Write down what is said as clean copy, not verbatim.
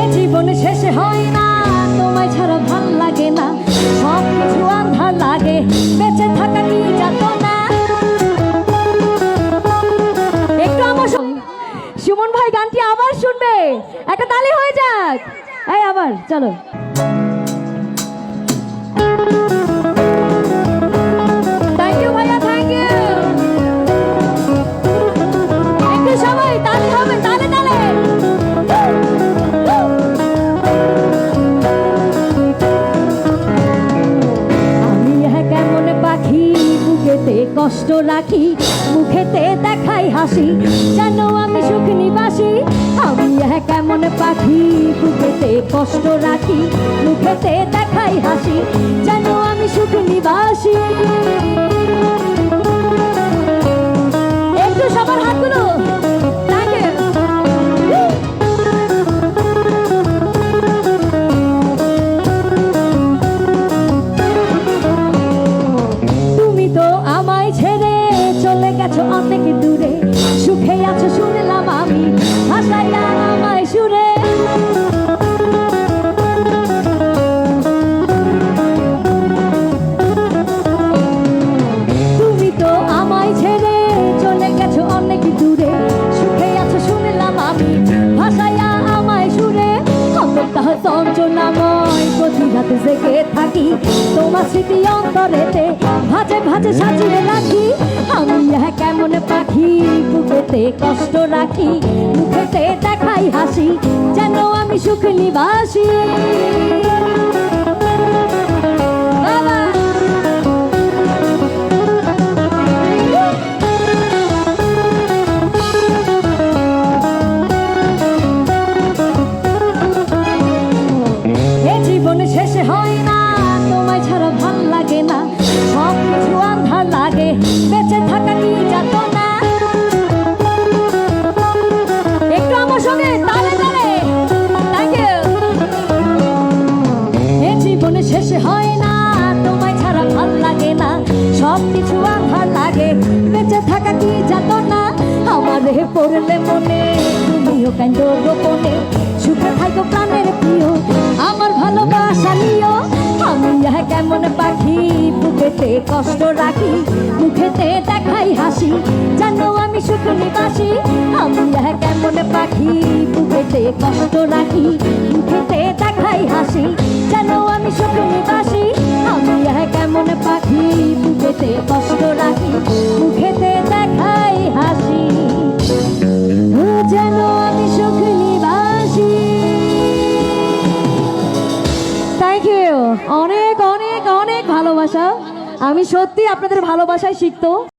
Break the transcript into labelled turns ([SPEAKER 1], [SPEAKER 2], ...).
[SPEAKER 1] এ জীবন শেষ হয় না, তোমায় ছাড়া ভাল লাগে না, সব কিছু আন্ধার লাগে, বেঁচে থাকা কি যাত না। একটু আমার সুমন ভাই গানটি আবার শুনবে, একটা তালি হয়ে যাক। এই আবার চলো। থ্যাংক ইউ ভাইয়া, থ্যাংক ইউ। একটু সবাই তালি হবে, তালে তালে। বুকেতে কষ্ট রাখি, মুখেতে দেখাই হাসি, যেন আমি সুখ নিবাসী। আমি কেমন পাখি, বুকেতে কষ্ট রাখি, মুখেতে দেখাই হাসি, যেন আমি সুখ নিবাসী। একটু সবার হাতগুলো। অনেক দূরে সুখে আছো শুনলাম আমি, ভাষাইয়া আমায় সুরে। তুমি তো আমায় ছেড়ে চলে গেছো অনেক দূরে, সুখে আছো শুনলাম আমি, ভাষাইয়া আমায় সুরে। অন্তঃ চঞ্চনাময় প্রতি রাতে জেগে থাকি, তোমার স্মৃতি অন্তরেতে ভাজে ভাজে সাজিয়ে রাখি। আমি কেমন পাখি, বুকেতে কষ্ট রাখি, মুখেতে দেখাই হাসি, যেন আমি সুখ নিবাসী। এ জীবন শেষ হয় না, তোমায় ছাড়া ভাল লাগে না, সব কিছু আন্ধার লাগে, বেঁচে থাকা কি যাত না। একটু আমার সঙ্গে তালে তালে। Thank you. এ জীবন শেষ হয় না, তোমায় ছাড়া ভাল লাগে না, সব কিছু আন্ধার লাগে, বেঁচে থাকা কি যাত না। আমারে পড়লে মনে তুমিও কেন্দ্র গোপনে, সুখে থাকো প্রাণের প্রিয়, আমার ভালোবাসা নিও। আমি কেমন পাখি, বুকেতে কষ্ট রাখি, মুখেতে দেখাই হাসি, যেন আমি সুখ নিবাসী। আমি কেমন পাখি, বুকেতে কষ্ট রাখি, মুখেতে দেখাই হাসি, যেন আমি সুখ নিবাসী। আমি কেমন পাখি, বুকেতে কষ্ট রাখি, মুখেতে দেখাই হাসি, যেন আমি সুখ নিবাসী। Thank you. অনেক অনেক অনেক ভালোবাসা। আমি সত্যি আপনাদের ভালোবাসায় শিখতো।